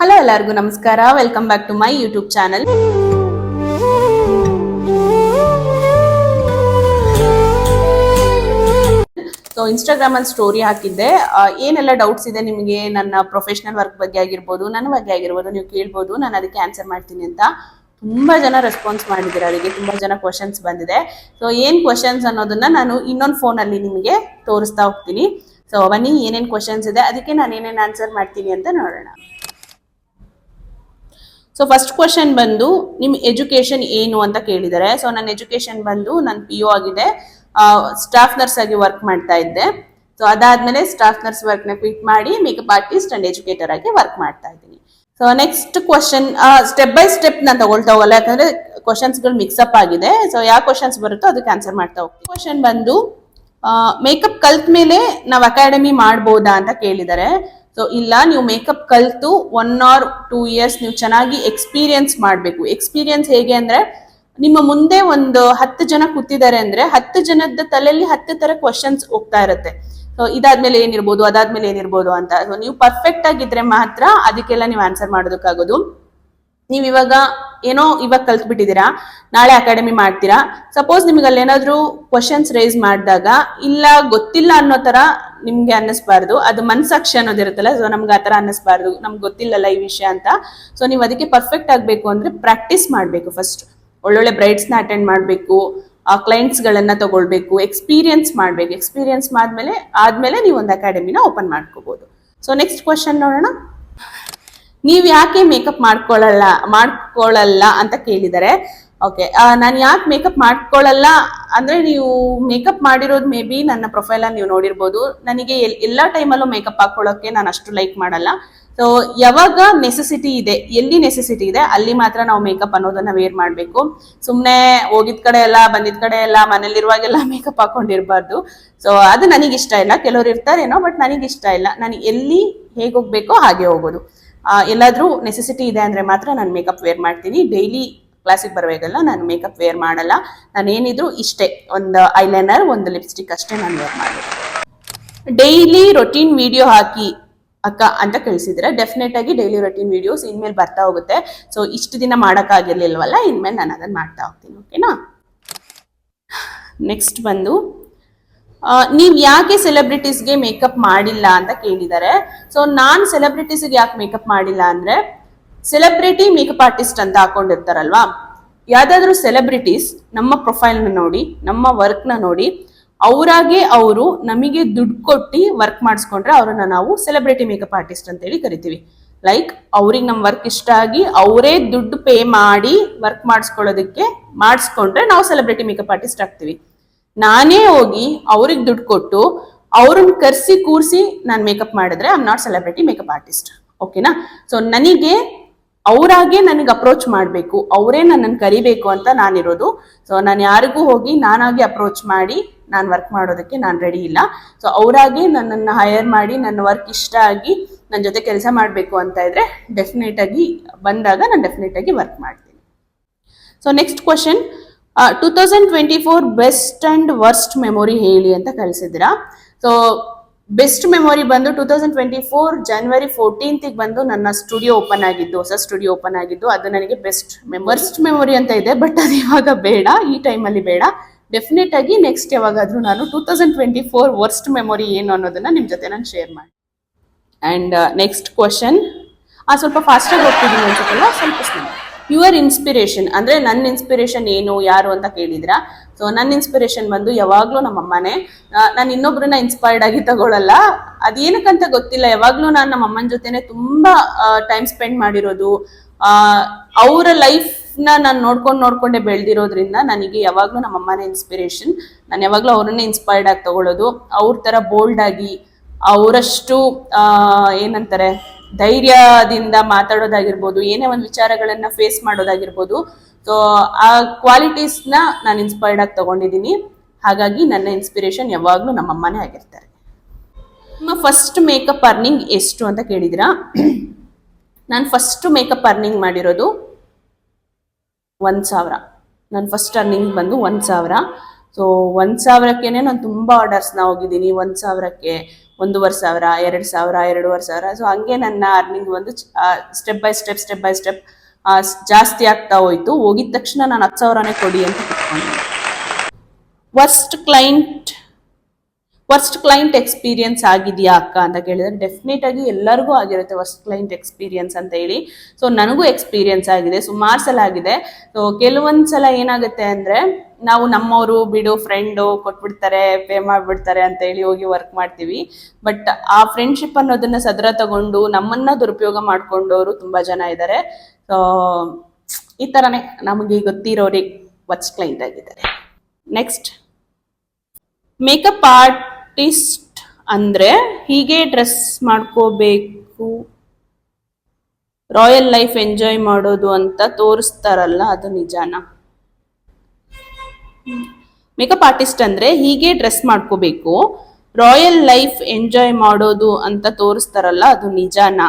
Hello ಎಲ್ಲರಿಗೂ ನಮಸ್ಕಾರ. Welcome back to my YouTube channel. So Instagram ಅಲ್ಲಿ ಸ್ಟೋರಿ ಹಾಕಿದ್ದೆ. ಏನೆಲ್ಲ ಡೌಟ್ಸ್ ಇದೆ ನಿಮಗೆ ನನ್ನ ಪ್ರೊಫೆಷನಲ್ ವರ್ಕ್ ಬಗ್ಗೆ ಆಗಿರ್ಬೋದು, ನನ್ನ ಬಗ್ಗೆ ಆಗಿರ್ಬೋದು, ನೀವು ಕೇಳ್ಬೋದು. ನಾನು ಅದಕ್ಕೆ ಆನ್ಸರ್ ಮಾಡ್ತೀನಿ ಅಂತ ತುಂಬಾ ಜನ ರೆಸ್ಪಾನ್ಸ್ ಮಾಡಿದ್ದೀರಾ. ಅದಕ್ಕೆ ತುಂಬಾ ಜನ ಕ್ವಶನ್ಸ್ ಬಂದಿದೆ. ಸೊ ಏನ್ ಕ್ವಶನ್ಸ್ ಅನ್ನೋದನ್ನ ನಾನು ಇನ್ನೊಂದು ಫೋನ್ ಅಲ್ಲಿ ನಿಮಗೆ ತೋರಿಸ್ತಾ ಹೋಗ್ತೀನಿ. ಸೊ ಬನ್ನಿ, ಏನೇನ್ ಕ್ವಶನ್ಸ್ ಇದೆ ಅದಕ್ಕೆ ನಾನು ಏನೇನ್ ಆನ್ಸರ್ ಮಾಡ್ತೀನಿ ಅಂತ ನೋಡೋಣ. ಸೊ ಫಸ್ಟ್ ಕ್ವಶನ್ ಬಂದು ನಿಮ್ ಎಜುಕೇಶನ್ ಏನು ಅಂತ ಕೇಳಿದ್ದಾರೆ. ಸೊ ನನ್ನ ಎಜುಕೇಶನ್ ಬಂದು ನನ್ನ PU ಆಗಿದೆ. ಸ್ಟಾಫ್ ನರ್ಸ್ ಆಗಿ ವರ್ಕ್ ಮಾಡ್ತಾ ಇದ್ದೆ. ಸೊ ಅದಾದ್ಮೇಲೆ ಸ್ಟಾಫ್ ನರ್ಸ್ ವರ್ಕ್ ನ ಕ್ವಿಟ್ ಮಾಡಿ ಮೇಕಪ್ ಆರ್ಟಿಸ್ಟ್ ಅಂಡ್ ಎಜುಕೇಟರ್ ಆಗಿ ವರ್ಕ್ ಮಾಡ್ತಾ ಇದ್ದೀನಿ. So next question step by step ನಾನು ತಗೊಳ್ತಾ ಹೋಗಲ್ಲ, ಯಾಕಂದ್ರೆ ಕ್ವಶನ್ಸ್ ಗಳು ಮಿಕ್ಸಪ್ ಆಗಿದೆ. ಸೊ ಯಾವ ಕ್ವಶನ್ಸ್ ಬರುತ್ತೋ ಅದಕ್ಕೆ ಆನ್ಸರ್ ಮಾಡ್ತಾ ಹೋಗ್ತೀನಿ. ಕ್ವಶನ್ ಬಂದು ಮೇಕಪ್ ಕಲ್ತ್ ಮೇಲೆ ನಾವು ಅಕಾಡೆಮಿ ಮಾಡ್ಬೋದಾ ಅಂತ ಕೇಳಿದ್ದಾರೆ. ಸೊ ಇಲ್ಲ, ನೀವು ಮೇಕಪ್ ಕಲ್ತು 1 or 2 years ನೀವು ಚೆನ್ನಾಗಿ ಎಕ್ಸ್ಪೀರಿಯನ್ಸ್ ಮಾಡಬೇಕು. ಎಕ್ಸ್ಪೀರಿಯನ್ಸ್ ಹೇಗೆ ಅಂದ್ರೆ, ನಿಮ್ಮ ಮುಂದೆ ಒಂದು 10 ಜನ ಕೂತಿದ್ದಾರೆ ಅಂದ್ರೆ 10 ಜನದ ತಲೆಯಲ್ಲಿ 10 ತರ ಕ್ವಶನ್ಸ್ ಹೋಗ್ತಾ ಇರುತ್ತೆ. ಸೊ ಇದಾದ್ಮೇಲೆ ಏನಿರ್ಬೋದು, ಅದಾದ್ಮೇಲೆ ಏನಿರ್ಬೋದು ಅಂತ. ಸೊ ನೀವು ಪರ್ಫೆಕ್ಟ್ ಆಗಿದ್ರೆ ಮಾತ್ರ ಅದಕ್ಕೆಲ್ಲ ನೀವು ಆನ್ಸರ್ ಮಾಡೋದಕ್ಕಾಗೋದು. ನೀವ್ ಇವಾಗ ಕಲ್ತ್ ಬಿಟ್ಟಿದ್ದೀರಾ, ನಾಳೆ ಅಕಾಡೆಮಿ ಮಾಡ್ತೀರಾ. ಸಪೋಸ್ ನಿಮ್ಗೆ ಅಲ್ಲಿ ಏನಾದ್ರು ಕ್ವಶನ್ಸ್ ರೈಸ್ ಮಾಡಿದಾಗ ಇಲ್ಲ ಗೊತ್ತಿಲ್ಲ ಅನ್ನೋ ತರ ನಿಮ್ಗೆ ಅನ್ನಿಸ್ಬಾರ್ದು. ಅದು ಮನ್ಸಾಕ್ಷಿ ಅನ್ನೋದಿರುತ್ತಲ್ಲ, ಸೊ ನಮ್ಗೆ ಆತರ ಅನ್ನಿಸ್ಬಾರ್ದು, ನಮ್ಗೆ ಗೊತ್ತಿಲ್ಲಲ್ಲ ಈ ವಿಷಯ ಅಂತ. ಸೊ ನೀವು ಅದಕ್ಕೆ ಪರ್ಫೆಕ್ಟ್ ಆಗ್ಬೇಕು ಅಂದ್ರೆ ಪ್ರಾಕ್ಟೀಸ್ ಮಾಡ್ಬೇಕು. ಫಸ್ಟ್ ಒಳ್ಳೊಳ್ಳೆ ಬ್ರೈಡ್ಸ್ ನ ಅಟೆಂಡ್ ಮಾಡ್ಬೇಕು, ಕ್ಲೈಂಟ್ಸ್ ಗಳನ್ನ ತಗೊಳ್ಬೇಕು, ಎಕ್ಸ್ಪೀರಿಯನ್ಸ್ ಮಾಡ್ಬೇಕು. ಎಕ್ಸ್ಪೀರಿಯನ್ಸ್ ಆದ್ಮೇಲೆ ನೀವು ಒಂದು ಅಕಾಡೆಮಿನ ಓಪನ್ ಮಾಡ್ಕೋಬಹುದು. ಸೊ ನೆಕ್ಸ್ಟ್ ಕ್ವಶನ್ ನೋಡೋಣ. ನೀವ್ ಯಾಕೆ ಮೇಕಪ್ ಮಾಡ್ಕೊಳ್ಳಲ್ಲ ಅಂತ ಕೇಳಿದ್ದಾರೆ. ಓಕೆ, ನಾನು ಯಾಕೆ ಮೇಕಪ್ ಮಾಡ್ಕೊಳ್ಳಲ್ಲ ಅಂದ್ರೆ, ನೀವು ಮೇಕಪ್ ಮಾಡಿರೋದು ಮೇ ಬಿ ನನ್ನ ಪ್ರೊಫೈಲ್ ನೀವು ನೋಡಿರ್ಬೋದು. ನನಗೆ ಎಲ್ಲಾ ಟೈಮಲ್ಲೂ ಮೇಕಪ್ ಹಾಕೊಳ್ಳೋಕೆ ನಾನು ಅಷ್ಟು ಲೈಕ್ ಮಾಡಲ್ಲ. ಸೊ ಯಾವಾಗ ನೆಸೆಸಿಟಿ ಇದೆ, ಎಲ್ಲಿ ನೆಸೆಸಿಟಿ ಇದೆ ಅಲ್ಲಿ ಮಾತ್ರ ನಾವು ಮೇಕಪ್ ಅನ್ನೋದನ್ನ ವೇರ್ ಮಾಡ್ಬೇಕು. ಸುಮ್ನೆ ಹೋಗಿದ್ ಕಡೆ ಎಲ್ಲ ಬಂದಿದ್ ಕಡೆ ಎಲ್ಲ ಮನೇಲಿರುವಾಗೆಲ್ಲ ಮೇಕಪ್ ಹಾಕೊಂಡಿರ್ಬಾರ್ದು. ಸೊ ಅದು ನನಗಿಷ್ಟ ಇಲ್ಲ. ಕೆಲವ್ರು ಇರ್ತಾರೇನೋ, ಬಟ್ ನನಗಿಷ್ಟ ಇಲ್ಲ. ನಾನು ಎಲ್ಲಿ ಹೇಗೆ ಹೋಗ್ಬೇಕೋ ಹಾಗೆ ಹೋಗೋದು. ಎಲ್ಲಾದ್ರೂ ನೆಸೆಸಿಟಿ ಇದೆ ಅಂದ್ರೆ ಮಾತ್ರ ನಾನು ಮೇಕಪ್ ವೇರ್ ಮಾಡ್ತೀನಿ. ಡೈಲಿ ಕ್ಲಾಸಿಗೆ ಬರಬೇಕಲ್ಲ, ನಾನು ಮೇಕಪ್ ವೇರ್ ಮಾಡಲ್ಲ. ನಾನು ಏನಿದ್ರು ಇಷ್ಟೇ, ಒಂದು ಐಲೈನರ್, ಒಂದು ಲಿಪ್ಸ್ಟಿಕ್ ಅಷ್ಟೇ ನಾನು ವೇರ್ ಮಾಡೋದು. ಡೈಲಿ ರೊಟೀನ್ ವಿಡಿಯೋ ಹಾಕಿ ಅಕ್ಕ ಅಂತ ಕಳಿಸಿದ್ರೆ, ಡೆಫಿನೆಟ್ ಆಗಿ ಡೈಲಿ ರೊಟೀನ್ ವಿಡಿಯೋಸ್ ಇನ್ಮೇಲೆ ಬರ್ತಾ ಹೋಗುತ್ತೆ. ಸೊ ಇಷ್ಟು ದಿನ ಮಾಡೋಕ್ಕಾಗಿರ್ಲಿಲ್ವಲ್ಲ, ಇನ್ಮೇಲೆ ನಾನು ಅದನ್ನ ಮಾಡ್ತಾ ಹೋಗ್ತೀನಿ. ಓಕೆನಾ. ನೆಕ್ಸ್ಟ್ ಬಂದು ನೀವ್ ಯಾಕೆ ಸೆಲೆಬ್ರಿಟೀಸ್ಗೆ ಮೇಕಪ್ ಮಾಡಿಲ್ಲ ಅಂತ ಕೇಳಿದ್ದಾರೆ. ಸೊ ನಾನ್ ಸೆಲೆಬ್ರಿಟೀಸ್ಗೆ ಯಾಕೆ ಮೇಕಪ್ ಮಾಡಿಲ್ಲ ಅಂದ್ರೆ, ಸೆಲೆಬ್ರಿಟಿ ಮೇಕಪ್ ಆರ್ಟಿಸ್ಟ್ ಅಂತ ಹಾಕೊಂಡಿರ್ತಾರಲ್ವಾ, ಯಾವ್ದಾದ್ರು ಸೆಲೆಬ್ರಿಟೀಸ್ ನಮ್ಮ ಪ್ರೊಫೈಲ್ ನ ನೋಡಿ, ನಮ್ಮ ವರ್ಕ್ ನ ನೋಡಿ, ಅವರಾಗೆ ಅವರು ನಮಗೆ ದುಡ್ಡು ಕೊಟ್ಟು ವರ್ಕ್ ಮಾಡಿಸ್ಕೊಂಡ್ರೆ ಅವ್ರನ್ನ ನಾವು ಸೆಲೆಬ್ರಿಟಿ ಮೇಕಪ್ ಆರ್ಟಿಸ್ಟ್ ಅಂತ ಹೇಳಿ ಕರಿತೀವಿ. ಲೈಕ್ ಅವ್ರಿಗೆ ನಮ್ ವರ್ಕ್ ಇಷ್ಟ ಆಗಿ ಅವರೇ ದುಡ್ಡು ಪೇ ಮಾಡಿ ವರ್ಕ್ ಮಾಡಿಸ್ಕೊಂಡ್ರೆ ನಾವು ಸೆಲೆಬ್ರಿಟಿ ಮೇಕಪ್ ಆರ್ಟಿಸ್ಟ್ ಆಗ್ತೀವಿ. ನಾನೇ ಹೋಗಿ ಅವ್ರಿಗೆ ದುಡ್ಡು ಕೊಟ್ಟು ಅವ್ರನ್ನ ಕರ್ಸಿ ಕೂರ್ಸಿ ನಾನು ಮೇಕಪ್ ಮಾಡಿದ್ರೆ I am not celebrity makeup artist. ಓಕೆನಾ. ಸೊ ಅವರಾಗೆ ನನಗೆ ಅಪ್ರೋಚ್ ಮಾಡಬೇಕು, ಅವರೇ ನನ್ನನ್ನು ಕರಿಬೇಕು ಅಂತ ನಾನಿರೋದು. ಸೊ ನಾನು ಯಾರಿಗೂ ಹೋಗಿ ನಾನಾಗಿ ಅಪ್ರೋಚ್ ಮಾಡಿ ನಾನು ವರ್ಕ್ ಮಾಡೋದಕ್ಕೆ ನಾನು ರೆಡಿ ಇಲ್ಲ. ಸೊ ಅವರಾಗೆ ನನ್ನನ್ನು ಹೈಯರ್ ಮಾಡಿ ನನ್ನ ವರ್ಕ್ ಇಷ್ಟ ಆಗಿ ನನ್ನ ಜೊತೆ ಕೆಲಸ ಮಾಡಬೇಕು ಅಂತ ಇದ್ರೆ ಡೆಫಿನೆಟ್ ಆಗಿ ಬಂದಾಗ ನಾನು ಡೆಫಿನೆಟ್ ಆಗಿ ವರ್ಕ್ ಮಾಡ್ತೀನಿ. So next question, 2024 best and worst memory ಹೇಳಿ ಅಂತ ಕಳಿಸಿದ್ದೀರಾ. ಸೊ ಬೆಸ್ಟ್ ಮೆಮೊರಿ ಬಂದು 2024 January 14th ಬಂದು ನನ್ನ ಸ್ಟುಡಿಯೋ ಓಪನ್ ಆಗಿದ್ದು, ಹೊಸ ಸ್ಟುಡಿಯೋ ಓಪನ್ ಆಗಿದ್ದು. ಅದು ನನಗೆ ವರ್ಸ್ಟ್ ಮೆಮೊರಿ ಅಂತ ಇದೆ, ಬಟ್ ಅದು ಇವಾಗ ಬೇಡ, ಈ ಟೈಮಲ್ಲಿ ಬೇಡ. ಡೆಫಿನೆಟ್ ಆಗಿ ನೆಕ್ಸ್ಟ್ ಯಾವಾಗಾದ್ರೂ ನಾನು 2024 ವರ್ಸ್ಟ್ ಮೆಮೊರಿ ಏನು ಅನ್ನೋದನ್ನ ನಿಮ್ ಜೊತೆ ನಾನು ಶೇರ್ ಮಾಡಿ. ಅಂಡ್ ನೆಕ್ಸ್ಟ್ ಕ್ವಶನ್, ಸ್ವಲ್ಪ ಫಾಸ್ಟಾಗಿ ಹೋಗ್ತಿದ್ದೀನಿ ಅನ್ಸುತ್ತಲ್ಲ, ಸ್ವಲ್ಪ ಸ್ಲೋ. ಯುವರ್ ಇನ್ಸ್ಪಿರೇಷನ್ ಅಂದ್ರೆ ನನ್ನ ಇನ್ಸ್ಪಿರೇಷನ್ ಏನು, ಯಾರು ಅಂತ ಕೇಳಿದ್ರಾ. ಸೊ ನನ್ನ ಇನ್ಸ್ಪಿರೇಷನ್ ಬಂದು ಯಾವಾಗ್ಲೂ ನಮ್ಮಮ್ಮನೇ. ನಾನು ಇನ್ನೊಬ್ರನ್ನ ಇನ್ಸ್ಪೈರ್ಡ್ ಆಗಿ ತಗೊಳಲ್ಲ, ಅದೇನಕ್ಕಂತ ಗೊತ್ತಿಲ್ಲ. ಯಾವಾಗ್ಲೂ ನಾನು ನಮ್ಮ ಅಮ್ಮನ ಜೊತೆನೆ ತುಂಬಾ ಟೈಮ್ ಸ್ಪೆಂಡ್ ಮಾಡಿರೋದು. ಅವರ ಲೈಫ್ ನಾನು ನೋಡ್ಕೊಂಡೇ ಬೆಳೆದಿರೋದ್ರಿಂದ ನನಗೆ ಯಾವಾಗ್ಲೂ ನಮ್ಮಮ್ಮನೇ ಇನ್ಸ್ಪಿರೇಷನ್. ನಾನು ಯಾವಾಗ್ಲೂ ಅವ್ರನ್ನೇ ಇನ್ಸ್ಪೈರ್ಡ್ ಆಗಿ ತಗೊಳ್ಳೋದು. ಅವ್ರ ತರ ಬೋಲ್ಡ್ ಆಗಿ, ಅವರಷ್ಟು ಏನಂತಾರೆ, ಧೈರ್ಯದಿಂದ ಮಾತಾಡೋದಾಗಿರ್ಬೋದು, ಏನೇ ಒಂದು ವಿಚಾರಗಳನ್ನ ಫೇಸ್ ಮಾಡೋದಾಗಿರ್ಬೋದು. ಸೊ ಆ ಕ್ವಾಲಿಟೀಸ್ನ ನಾನು ಇನ್ಸ್ಪೈರ್ಡ್ ಆಗಿ ತಗೊಂಡಿದ್ದೀನಿ. ಹಾಗಾಗಿ ನನ್ನ ಇನ್ಸ್ಪಿರೇಷನ್ ಯಾವಾಗ್ಲೂ ನಮ್ಮಮ್ಮನೇ ಆಗಿರ್ತಾರೆ. ನಿಮ್ಮ ಫಸ್ಟ್ ಮೇಕಪ್ ಅರ್ನಿಂಗ್ ಎಷ್ಟು ಅಂತ ಕೇಳಿದಿರಾ. ನಾನು ಫಸ್ಟ್ ಮೇಕಪ್ ಅರ್ನಿಂಗ್ ಮಾಡಿರೋದು 1,000. ನನ್ನ ಫಸ್ಟ್ ಅರ್ನಿಂಗ್ ಬಂದು 1,000. ಸೊ 1,000ಕ್ಕೆ ನಾನು ತುಂಬಾ ಆರ್ಡರ್ಸ್ನ ಹೋಗಿದ್ದೀನಿ. 1,000ಕ್ಕೆ 1,500, 2,000, 2,500. ಸೊ ಹಂಗೆ ನನ್ನ ಅರ್ನಿಂಗ್ ಒಂದು ಸ್ಟೆಪ್ ಬೈ ಸ್ಟೆಪ್ ಜಾಸ್ತಿ ಆಗ್ತಾ ಹೋಯ್ತು. ಹೋಗಿದ ತಕ್ಷಣ ನಾನು 10,000ನೇ ಕೊಡಿ ಅಂತ ಕುತ್ಕೊಂಡೆ. ವರ್ಸ್ಟ್ ಕ್ಲೈಂಟ್ ಎಕ್ಸ್ಪೀರಿಯನ್ಸ್ ಆಗಿದೆಯಾ ಅಕ್ಕ ಅಂತ ಕೇಳಿದ್ರೆ, ಡೆಫಿನೆಟ್ ಆಗಿ ಎಲ್ಲರಿಗೂ ಆಗಿರುತ್ತೆ ವರ್ಸ್ಟ್ ಕ್ಲೈಂಟ್ ಎಕ್ಸ್ಪೀರಿಯನ್ಸ್ ಅಂತ ಹೇಳಿ. ಸೊ ನನಗೂ ಎಕ್ಸ್ಪೀರಿಯನ್ಸ್ ಆಗಿದೆ, ಸುಮಾರು ಸಲ ಆಗಿದೆ. ಸೊ ಕೆಲವೊಂದು ಸಲ ಏನಾಗುತ್ತೆ ಅಂದ್ರೆ, ನಾವು ನಮ್ಮವರು ಬಿಡು ಫ್ರೆಂಡು ಕೊಟ್ಬಿಡ್ತಾರೆ, ಪೇ ಮಾಡಿಬಿಡ್ತಾರೆ ಅಂತ ಹೇಳಿ ಹೋಗಿ ವರ್ಕ್ ಮಾಡ್ತೀವಿ. ಬಟ್ ಆ ಫ್ರೆಂಡ್ಶಿಪ್ ಅನ್ನೋದನ್ನ ಸದರ ತಗೊಂಡು ನಮ್ಮನ್ನ ದುರುಪಯೋಗ ಮಾಡ್ಕೊಂಡವರು ತುಂಬಾ ಜನ ಇದ್ದಾರೆ. ಸೊ ಈ ಥರನೇ ನಮಗೆ ಗೊತ್ತಿರೋರಿಗೆ ವರ್ಸ್ಟ್ ಕ್ಲೈಂಟ್ ಆಗಿದ್ದಾರೆ. ನೆಕ್ಸ್ಟ್, ಮೇಕಪ್ ಆರ್ಟಿಸ್ಟ್ ಅಂದ್ರೆ ಹೀಗೆ ಡ್ರೆಸ್ ಮಾಡ್ಕೋಬೇಕು, ರಾಯಲ್ ಲೈಫ್ ಎಂಜಾಯ್ ಮಾಡೋದು ಅಂತ ತೋರಿಸ್ತಾರಲ್ಲ, ಅದು ನಿಜಾನಾ? ಮೇಕಪ್ ಆರ್ಟಿಸ್ಟ್ ಅಂದ್ರೆ ಹೀಗೆ ಡ್ರೆಸ್ ಮಾಡ್ಕೋಬೇಕು, ರಾಯಲ್ ಲೈಫ್ ಎಂಜಾಯ್ ಮಾಡೋದು ಅಂತ ತೋರಿಸ್ತಾರಲ್ಲ, ಅದು ನಿಜಾನಾ?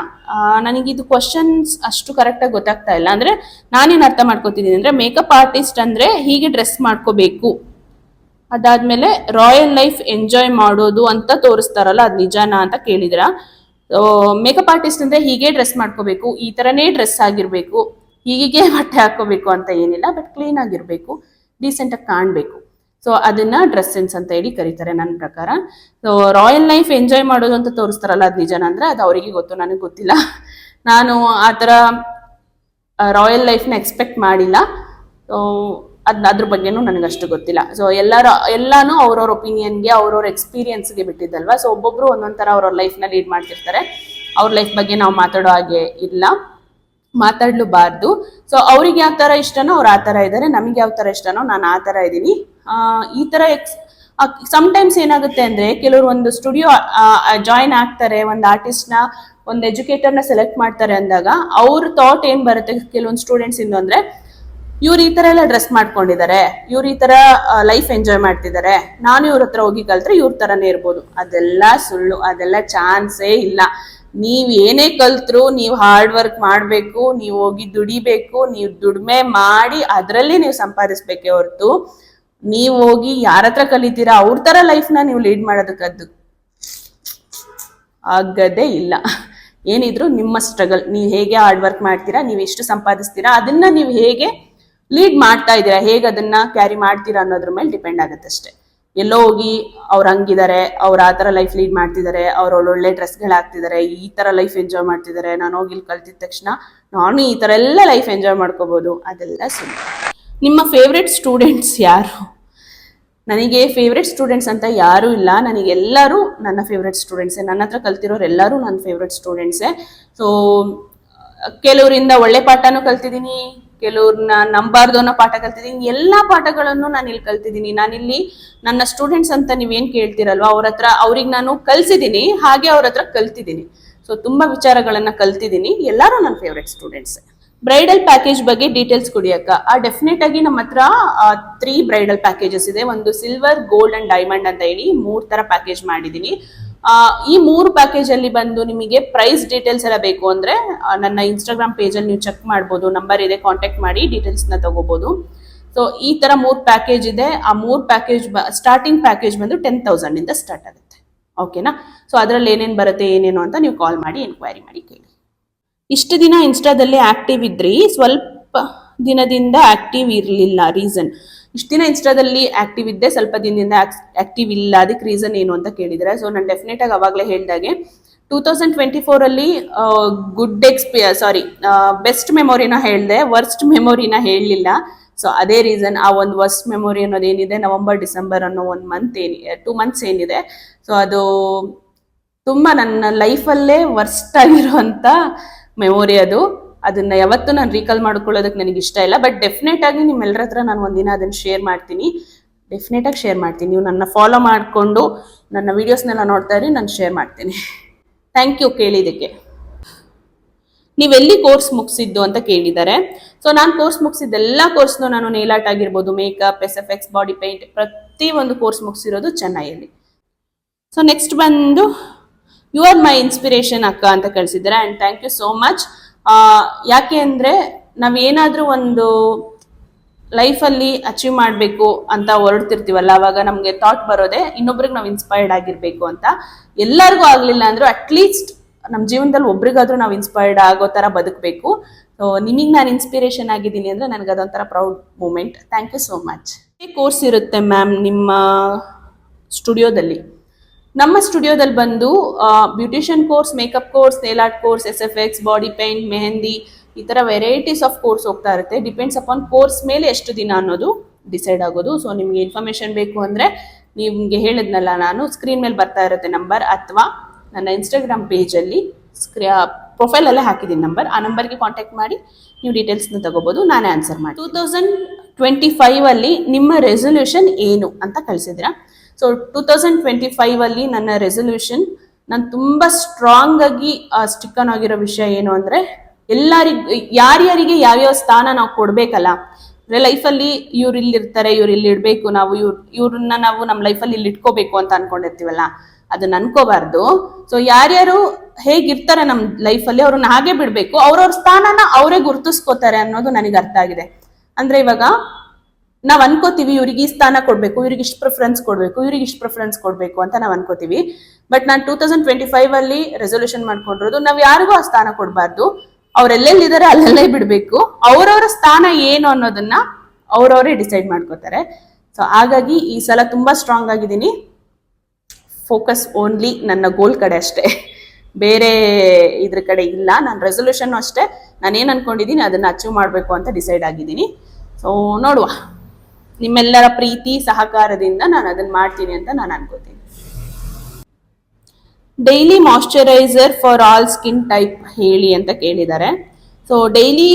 ನನಗಿದು ಕ್ವಶನ್ಸ್ ಅಷ್ಟು ಕರೆಕ್ಟಾಗಿ ಗೊತ್ತಾಗ್ತಾ ಇಲ್ಲ. ಅಂದ್ರೆ ನಾನೇನು ಅರ್ಥ ಮಾಡ್ಕೋತಿದ್ದೀನಿ ಅಂದ್ರೆ, ಮೇಕಪ್ ಆರ್ಟಿಸ್ಟ್ ಅಂದ್ರೆ ಹೀಗೆ ಡ್ರೆಸ್ ಮಾಡ್ಕೋಬೇಕು, ಅದಾದ್ಮೇಲೆ ರಾಯಲ್ ಲೈಫ್ ಎಂಜಾಯ್ ಮಾಡೋದು ಅಂತ ತೋರಿಸ್ತಾರಲ್ಲ, ಅದು ನಿಜಾನಾ ಅಂತ ಕೇಳಿದ್ರ. ಮೇಕಪ್ ಆರ್ಟಿಸ್ಟ್ ಅಂದ್ರೆ ಹೀಗೆ ಡ್ರೆಸ್ ಮಾಡ್ಕೋಬೇಕು, ಈ ತರನೇ ಡ್ರೆಸ್ ಆಗಿರ್ಬೇಕು, ಹೀಗೆ ಬಟ್ಟೆ ಹಾಕೋಬೇಕು ಅಂತ ಏನಿಲ್ಲ, ಬಟ್ ಕ್ಲೀನ್ ಆಗಿರ್ಬೇಕು, ಡೀಸೆಂಟ್ ಆಗಿ ಕಾಣ್ಬೇಕು. ಸೊ ಅದನ್ನ ಡ್ರೆಸ್ ಸೆನ್ಸ್ ಅಂತ ಹೇಳಿ ಕರೀತಾರೆ ನನ್ನ ಪ್ರಕಾರ. ಸೊ ರಾಯಲ್ ಲೈಫ್ ಎಂಜಾಯ್ ಮಾಡೋದು ಅಂತ ತೋರಿಸ್ತಾರಲ್ಲ, ಅದು ನಿಜಾನಾ ಅಂದ್ರೆ ಅದು ಅವರಿಗೆ ಗೊತ್ತು, ನನಗೆ ಗೊತ್ತಿಲ್ಲ. ನಾನು ಆ ಥರ ರಾಯಲ್ ಲೈಫ್ನ ಎಕ್ಸ್ಪೆಕ್ಟ್ ಮಾಡಿಲ್ಲ. ಅದ್ರ ಬಗ್ಗೆನೂ ನನಗಷ್ಟು ಗೊತ್ತಿಲ್ಲ. ಸೊ ಎಲ್ಲಾನು ಅವ್ರವ್ರ ಒಪಿನಿಯನ್ಗೆ, ಅವ್ರವ್ರ ಎಕ್ಸ್ಪೀರಿಯನ್ಸ್ಗೆ ಬಿಟ್ಟಿದ್ದಲ್ವಾ. ಸೊ ಒಬ್ಬೊಬ್ರು ಒಂದೊಂದ್ ಥರ ಅವ್ರವ್ರ ಲೈಫ್ನ ಲೀಡ್ ಮಾಡ್ತಿರ್ತಾರೆ. ಅವ್ರ ಲೈಫ್ ಬಗ್ಗೆ ನಾವು ಮಾತಾಡೋ ಹಾಗೆ ಇಲ್ಲ, ಮಾತಾಡ್ಲೂಬಾರ್ದು. ಸೊ ಅವ್ರಿಗೆ ಯಾವ ಥರ ಇಷ್ಟನೋ ಅವ್ರು ಆ ಥರ ಇದ್ದಾರೆ, ನಮಗೆ ಯಾವ ಥರ ಇಷ್ಟನೋ ನಾನು ಆ ಥರ ಇದ್ದೀನಿ. ಈ ಥರ ಸಮ್ಟೈಮ್ಸ್ ಏನಾಗುತ್ತೆ ಅಂದ್ರೆ, ಕೆಲವರು ಒಂದು ಸ್ಟುಡಿಯೋ ಜಾಯಿನ್ ಆಗ್ತಾರೆ, ಒಂದು ಆರ್ಟಿಸ್ಟ್ನ, ಒಂದು ಎಜುಕೇಟರ್ನ ಸೆಲೆಕ್ಟ್ ಮಾಡ್ತಾರೆ ಅಂದಾಗ ಅವ್ರ ಥಾಟ್ ಏನ್ ಬರುತ್ತೆ ಕೆಲವೊಂದು ಸ್ಟೂಡೆಂಟ್ಸ್ ಇಂದು ಅಂದ್ರೆ, ಇವ್ರು ಈ ತರ ಎಲ್ಲ ಡ್ರೆಸ್ ಮಾಡ್ಕೊಂಡಿದ್ದಾರೆ, ಇವ್ರು ಈ ತರ ಲೈಫ್ ಎಂಜಾಯ್ ಮಾಡ್ತಿದ್ದಾರೆ, ನಾನು ಇವ್ರ ಹತ್ರ ಹೋಗಿ ಕಲ್ತ್ರೆ ಇವ್ರ ತರನೇ ಇರ್ಬೋದು. ಅದೆಲ್ಲ ಸುಳ್ಳು, ಅದೆಲ್ಲ ಚಾನ್ಸೇ ಇಲ್ಲ. ನೀವ್ ಏನೇ ಕಲ್ತ್ರು ನೀವು ಹಾರ್ಡ್ ವರ್ಕ್ ಮಾಡ್ಬೇಕು, ನೀವು ಹೋಗಿ ದುಡಿಬೇಕು, ನೀವು ದುಡಿಮೆ ಮಾಡಿ ಅದರಲ್ಲಿ ನೀವು ಸಂಪಾದಿಸ್ಬೇಕೇ ಹೊರತು ನೀವು ಹೋಗಿ ಯಾರ ಹತ್ರ ಕಲಿತೀರಾ ಅವ್ರ ತರ ಲೈಫ್ನ ನೀವು ಲೀಡ್ ಮಾಡೋದಕ್ಕದ್ದು ಆಗದೇ ಇಲ್ಲ. ಏನಿದ್ರು ನಿಮ್ಮ ಸ್ಟ್ರಗಲ್, ನೀವು ಹೇಗೆ ಹಾರ್ಡ್ ವರ್ಕ್ ಮಾಡ್ತೀರಾ, ನೀವು ಎಷ್ಟು ಸಂಪಾದಿಸ್ತೀರಾ, ಅದನ್ನ ನೀವು ಹೇಗೆ ಲೀಡ್ ಮಾಡ್ತಾ ಇದ್ದೀರಾ, ಹೇಗೆ ಅದನ್ನ ಕ್ಯಾರಿ ಮಾಡ್ತೀರಾ ಅನ್ನೋದ್ರ ಮೇಲೆ ಡಿಪೆಂಡ್ ಆಗುತ್ತೆ ಅಷ್ಟೇ. ಎಲ್ಲೋ ಹೋಗಿ ಅವ್ರು ಹಂಗಿದ್ದಾರೆ, ಅವ್ರು ಆ ಥರ ಲೈಫ್ ಲೀಡ್ ಮಾಡ್ತಿದ್ದಾರೆ, ಅವ್ರು ಒಳ್ಳೊಳ್ಳೆ ಡ್ರೆಸ್ಗಳು ಹಾಕ್ತಿದ್ದಾರೆ, ಈ ಥರ ಲೈಫ್ ಎಂಜಾಯ್ ಮಾಡ್ತಿದ್ದಾರೆ, ನಾನು ಹೋಗಿ ಇಲ್ಲಿ ಕಲ್ತಿದ ತಕ್ಷಣ ನಾನು ಈ ಥರ ಎಲ್ಲ ಲೈಫ್ ಎಂಜಾಯ್ ಮಾಡ್ಕೋಬೋದು, ಅದೆಲ್ಲ ಸುಳ್ಳು. ನಿಮ್ಮ ಫೇವ್ರೆಟ್ ಸ್ಟೂಡೆಂಟ್ಸ್ ಯಾರು? ನನಗೆ ಫೇವ್ರೆಟ್ ಸ್ಟೂಡೆಂಟ್ಸ್ ಅಂತ ಯಾರೂ ಇಲ್ಲ. ನನಗೆಲ್ಲರೂ ನನ್ನ ಫೇವ್ರೆಟ್ ಸ್ಟೂಡೆಂಟ್ಸೇ. ನನ್ನ ಹತ್ರ ಕಲ್ತಿರೋರು ಎಲ್ಲರೂ ನನ್ನ ಫೇವ್ರೆಟ್ ಸ್ಟೂಡೆಂಟ್ಸೇ. ಸೊ ಕೆಲವರಿಂದ ಒಳ್ಳೆ ಪಾಠನೂ ಕಲ್ತಿದ್ದೀನಿ, ಕೆಲವ್ರನ್ನ ನಂಬಾರ್ದು ಅನ್ನೋ ಪಾಠ ಕಲ್ತಿದ್ದೀನಿ. ಎಲ್ಲಾ ಪಾಠಗಳನ್ನು ನಾನು ಇಲ್ಲಿ ಕಲ್ತಿದ್ದೀನಿ. ನಾನಿಲ್ಲಿ ನನ್ನ ಸ್ಟೂಡೆಂಟ್ಸ್ ಅಂತ ನೀವೇನ್ ಕೇಳ್ತಿರಲ್ವಾ, ಅವ್ರಿಗೆ ನಾನು ಕಲ್ಸಿದ್ದೀನಿ, ಹಾಗೆ ಅವ್ರ ಹತ್ರ ಕಲ್ತಿದ್ದೀನಿ. ಸೊ ತುಂಬಾ ವಿಚಾರಗಳನ್ನ ಕಲ್ತಿದ್ದೀನಿ. ಎಲ್ಲರೂ ನನ್ನ ಫೇವ್ರೆಟ್ ಸ್ಟೂಡೆಂಟ್ಸ್. ಬ್ರೈಡಲ್ ಪ್ಯಾಕೇಜ್ ಬಗ್ಗೆ ಡೀಟೇಲ್ಸ್ ಕೊಡಿ ಅಕ್ಕ. ಡೆಫಿನೆಟ್ ಆಗಿ ನಮ್ಮ ಹತ್ರ 3 ಬ್ರೈಡಲ್ ಪ್ಯಾಕೇಜಸ್ ಇದೆ. ಒಂದು ಸಿಲ್ವರ್, ಗೋಲ್ಡ್ ಅಂಡ್ ಡೈಮಂಡ್ ಅಂತ ಹೇಳಿ 3 ತರ ಪ್ಯಾಕೇಜ್ ಮಾಡಿದ್ದೀನಿ. ಈ 3 ಪ್ಯಾಕೇಜ್ ಅಲ್ಲಿ ಬಂದು ನಿಮಗೆ ಪ್ರೈಸ್ ಡೀಟೇಲ್ಸ್ ಎಲ್ಲ ಬೇಕು ಅಂದ್ರೆ ನನ್ನ ಇನ್ಸ್ಟಾಗ್ರಾಮ್ ಪೇಜ್ ಅಲ್ಲಿ ನೀವು ಚೆಕ್ ಮಾಡ್ಬೋದು, ನಂಬರ್ ಇದೆ, ಕಾಂಟ್ಯಾಕ್ಟ್ ಮಾಡಿ ಡೀಟೇಲ್ಸ್ ನ ತಗೋಬಹುದು. ಸೊ ಈ ತರ 3 ಪ್ಯಾಕೇಜ್ ಇದೆ. ಆ 3 ಪ್ಯಾಕೇಜ್ ಸ್ಟಾರ್ಟಿಂಗ್ ಪ್ಯಾಕೇಜ್ ಬಂದು 10,000 ಇಂದ ಸ್ಟಾರ್ಟ್ ಆಗುತ್ತೆ. ಓಕೆನಾ? ಸೊ ಅದ್ರಲ್ಲಿ ಏನೇನು ಬರುತ್ತೆ ಏನೇನು ಅಂತ ನೀವು ಕಾಲ್ ಮಾಡಿ ಎನ್ಕ್ವೈರಿ ಮಾಡಿ ಕೇಳಿ. ಇಷ್ಟು ದಿನ ಇನ್ಸ್ಟಾದಲ್ಲಿ ಆಕ್ಟಿವ್ ಇದ್ರಿ, ಸ್ವಲ್ಪ ದಿನದಿಂದ ಆಕ್ಟಿವ್ ಇರಲಿಲ್ಲ, ರೀಸನ್? ಇಷ್ಟು ದಿನ ಇನ್ಸ್ಟಾದಲ್ಲಿ ಆಕ್ಟಿವ್ ಇದ್ದೆ, ಸ್ವಲ್ಪ ದಿನದಿಂದ ಆಕ್ಟಿವ್ ಇಲ್ಲ, ಅದಕ್ಕೆ ರೀಸನ್ ಏನು ಅಂತ ಕೇಳಿದ್ರೆ, ಸೊ ನಾನು ಡೆಫಿನೆಟ್ ಆಗಿ ಅವಾಗಲೇ ಹೇಳ್ದಾಗೆ 2024 ಅಲ್ಲಿ ಬೆಸ್ಟ್ ಮೆಮೊರಿನ ಹೇಳಿದೆ, ವರ್ಸ್ಟ್ ಮೆಮೊರಿನ ಹೇಳಲಿಲ್ಲ. ಸೊ ಅದೇ ರೀಸನ್. ಆ ಒಂದು ವರ್ಸ್ಟ್ ಮೆಮೊರಿ ಅನ್ನೋದೇನಿದೆ, ನವೆಂಬರ್ ಡಿಸೆಂಬರ್ ಅನ್ನೋ 2 ಮಂತ್ಸ್ ಏನಿದೆ, ಸೊ ಅದು ತುಂಬಾ ನನ್ನ ಲೈಫಲ್ಲೇ ವರ್ಸ್ಟ್ ಆಗಿರುವಂತ ಮೆಮೊರಿ. ಅದನ್ನ ಯಾವತ್ತೂ ನಾನು ರೀಕಾಲ್ ಮಾಡ್ಕೊಳ್ಳೋದಕ್ಕೆ ನನಗೆ ಇಷ್ಟ ಇಲ್ಲ. ಬಟ್ ಡೆಫಿನೆಟ್ ಆಗಿ ನಿಮ್ಮೆಲ್ಲರ ಹತ್ರ ನಾನು ಒಂದಿನ ಅದನ್ನ ಶೇರ್ ಮಾಡ್ತೀನಿ, ಡೆಫಿನೆಟ್ ಆಗಿ ಶೇರ್ ಮಾಡ್ತೀನಿ. ನೀವು ನನ್ನ ಫಾಲೋ ಮಾಡಿಕೊಂಡು ನನ್ನ ವಿಡಿಯೋಸ್ನೆಲ್ಲ ನೋಡ್ತಾ ಇರಿ, ನಾನು ಶೇರ್ ಮಾಡ್ತೀನಿ. ಥ್ಯಾಂಕ್ ಯು ಕೇಳಿದ್ದಕ್ಕೆ. ನೀವೆಲ್ಲಿ ಕೋರ್ಸ್ ಮುಗಿಸಿದ್ದು ಅಂತ ಕೇಳಿದ್ದಾರೆ. ಸೊ ನಾನು ಕೋರ್ಸ್ ಮುಗಿಸಿದ್ದೆಲ್ಲ ಕೋರ್ಸ್ನು ನಾನು ನೇಲ್ ಆರ್ಟ್ ಆಗಿರ್ಬೋದು, ಮೇಕಪ್, SFX, ಬಾಡಿ ಪೇಂಟ್, ಪ್ರತಿ ಒಂದು ಕೋರ್ಸ್ ಮುಗಿಸಿರೋದು ಚೆನ್ನೈಯಲ್ಲಿ. ಸೊ ನೆಕ್ಸ್ಟ್ ಬಂದು ಯು ಆರ್ ಮೈ ಇನ್ಸ್ಪಿರೇಷನ್ ಅಕ್ಕ ಅಂತ ಕಳಿಸಿದ್ದಾರೆ, and thank you so much. ಯಾಕೆ ಅಂದರೆ ನಾವೇನಾದರೂ ಒಂದು ಲೈಫಲ್ಲಿ ಅಚೀವ್ ಮಾಡಬೇಕು ಅಂತ ಹೊರಡ್ತಿರ್ತೀವಲ್ಲ, ಅವಾಗ ನಮಗೆ ಥಾಟ್ ಬರೋದೆ ಇನ್ನೊಬ್ರಿಗೆ ನಾವು ಇನ್ಸ್ಪೈರ್ಡ್ ಆಗಿರ್ಬೇಕು ಅಂತ. ಎಲ್ಲರಿಗೂ ಆಗಲಿಲ್ಲ ಅಂದ್ರೂ ಅಟ್ಲೀಸ್ಟ್ ನಮ್ಮ ಜೀವನದಲ್ಲಿ ಒಬ್ರಿಗಾದ್ರೂ ನಾವು ಇನ್ಸ್ಪೈರ್ಡ್ ಆಗೋ ಥರ ಬದುಕಬೇಕು. ಸೊ ನಿಮಗೆ ನಾನು ಇನ್ಸ್ಪಿರೇಷನ್ ಆಗಿದ್ದೀನಿ ಅಂದರೆ ನನಗೆ ಅದೊಂಥರ proud moment. Thank you so much. Course ಇರುತ್ತೆ ಮ್ಯಾಮ್ ನಿಮ್ಮ ಸ್ಟುಡಿಯೋದಲ್ಲಿ. ನಮ್ಮ ಸ್ಟುಡಿಯೋದಲ್ಲಿ ಬಂದು beautician course, makeup course, nail art course, SFX, body paint, mehndi, ಈ ಥರ ವೆರೈಟೀಸ್ ಆಫ್ ಕೋರ್ಸ್ ಹೋಗ್ತಾ ಇರುತ್ತೆ. ಡಿಪೆಂಡ್ಸ್ ಅಪಾನ್ ಕೋರ್ಸ್ ಮೇಲೆ ಎಷ್ಟು ದಿನ ಅನ್ನೋದು ಡಿಸೈಡ್ ಆಗೋದು. ಸೊ ನಿಮಗೆ ಇನ್ಫಾರ್ಮೇಷನ್ ಬೇಕು ಅಂದರೆ ನಿಮಗೆ ಹೇಳಿದ್ನಲ್ಲ ನಾನು, ಸ್ಕ್ರೀನ್ ಮೇಲೆ ಬರ್ತಾ ಇರುತ್ತೆ ನಂಬರ್, ಅಥವಾ ನನ್ನ ಇನ್ಸ್ಟಾಗ್ರಾಮ್ ಪೇಜಲ್ಲಿ ಪ್ರೊಫೈಲಲ್ಲೇ ಹಾಕಿದ್ದೀನಿ ನಂಬರ್. ಆ ನಂಬರ್ಗೆ ಕಾಂಟ್ಯಾಕ್ಟ್ ಮಾಡಿ ನೀವು ಡೀಟೇಲ್ಸ್ನ ತಗೋಬೋದು, ನಾನೇ ಆನ್ಸರ್ ಮಾಡಿ. 2025 ನಿಮ್ಮ ರೆಸೊಲ್ಯೂಷನ್ ಏನು ಅಂತ ಕಳಿಸಿದ್ರ. ಸೊ 2025 ನನ್ನ ರೆಸೊಲ್ಯೂಷನ್, ನಾನು ತುಂಬ ಸ್ಟ್ರಾಂಗ್ ಆಗಿ ಸ್ಟಿಕ್ಕನ್ ಆಗಿರೋ ವಿಷಯ ಏನು ಅಂದರೆ, ಯಾರ್ಯಾರಿಗೆ ಯಾವ್ಯಾವ ಸ್ಥಾನ ನಾವು ಕೊಡ್ಬೇಕಲ್ಲ, ಅಂದ್ರೆ ಲೈಫಲ್ಲಿ ಇವ್ರು ಇಲ್ಲಿರ್ತಾರೆ, ಇವ್ರು ಇಲ್ಲಿ ಇಡ್ಬೇಕು, ನಾವು ಇವ್ರನ್ನ ನಾವು ನಮ್ಮ ಲೈಫಲ್ಲಿ ಇಲ್ಲಿ ಇಟ್ಕೋಬೇಕು ಅಂತ ಅನ್ಕೊಂಡಿರ್ತೀವಲ್ಲ, ಅದನ್ನ ಅನ್ಕೋಬಾರ್ದು. ಸೊ ಯಾರ್ಯಾರು ಹೇಗಿರ್ತಾರೆ ನಮ್ಮ ಲೈಫಲ್ಲಿ ಅವ್ರನ್ನ ಹಾಗೆ ಬಿಡ್ಬೇಕು, ಅವ್ರವ್ರ ಸ್ಥಾನನ ಅವರೇ ಗುರ್ತಿಸ್ಕೋತಾರೆ ಅನ್ನೋದು ನನಗೆ ಅರ್ಥ ಆಗಿದೆ. ಅಂದ್ರೆ ಇವಾಗ ನಾವ್ ಅನ್ಕೋತೀವಿ ಇವ್ರಿಗೆ ಈ ಸ್ಥಾನ ಕೊಡ್ಬೇಕು, ಇವ್ರಿಗೆ ಇಷ್ಟು ಪ್ರಿಫರೆನ್ಸ್ ಕೊಡ್ಬೇಕು, ಇವ್ರಿಗೆ ಇಷ್ಟು ಪ್ರಿಫರೆನ್ಸ್ ಕೊಡ್ಬೇಕು ಅಂತ ನಾವ್ ಅನ್ಕೋತೀವಿ. ಬಟ್ ನಾನು 2025 ರೆಸೊಲ್ಯೂಷನ್ ಮಾಡ್ಕೊಂಡಿರೋದು, ನಾವ್ ಯಾರಿಗೂ ಆ ಸ್ಥಾನ ಕೊಡ್ಬಾರ್ದು, ಅವ್ರೆಲ್ಲೆಲ್ಲಿದ್ದಾರೆ ಅಲ್ಲಲ್ಲೇ ಬಿಡ್ಬೇಕು. ಅವ್ರವ್ರ ಸ್ಥಾನ ಏನು ಅನ್ನೋದನ್ನ ಅವ್ರವರೇ ಡಿಸೈಡ್ ಮಾಡ್ಕೋತಾರೆ. ಸೊ ಹಾಗಾಗಿ ಈ ಸಲ ತುಂಬಾ ಸ್ಟ್ರಾಂಗ್ ಆಗಿದ್ದೀನಿ. ಫೋಕಸ್ ಓನ್ಲಿ ನನ್ನ ಗೋಲ್ ಕಡೆ ಅಷ್ಟೇ, ಬೇರೆ ಇದ್ರ ಕಡೆ ಇಲ್ಲ. ನನ್ನ ರೆಸೊಲ್ಯೂಷನ್ ಅಷ್ಟೇ, ನಾನೇನು ಅನ್ಕೊಂಡಿದ್ದೀನಿ ಅದನ್ನ ಅಚೀವ್ ಮಾಡಬೇಕು ಅಂತ ಡಿಸೈಡ್ ಆಗಿದ್ದೀನಿ. ಸೊ ನೋಡುವ, ನಿಮ್ಮೆಲ್ಲರ ಪ್ರೀತಿ ಸಹಕಾರದಿಂದ ನಾನು ಅದನ್ನ ಮಾಡ್ತೀನಿ ಅಂತ ನಾನು ಅನ್ಕೋತೀನಿ. Daily moisturiser for all skin type ಹೇಳಿ ಅಂತ ಕೇಳಿದ್ದಾರೆ. So daily